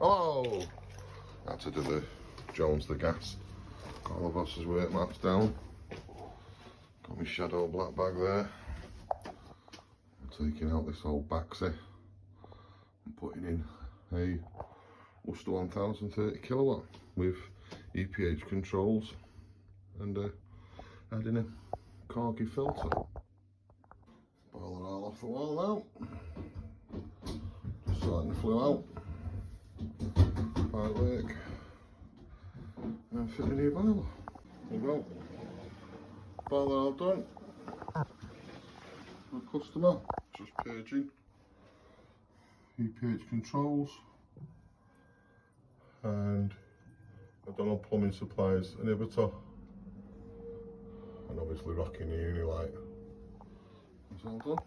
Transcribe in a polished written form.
Oh! Had to do the Jones the gas. Got all the boss's weight maps down. Got my Shadow black bag there. I'm taking out this old Baxi and putting in a Worcester 1030 kilowatt with EPH controls and adding a Corgi filter. Boiler all off the wall now. Just sorting the flue out. Pipe work. And fit the new boiler. There we go. Boiler all done. The customer just paging EPH controls, and I've done all plumbing supplies, inhibitor, and obviously rocking the Unilight. That's all done.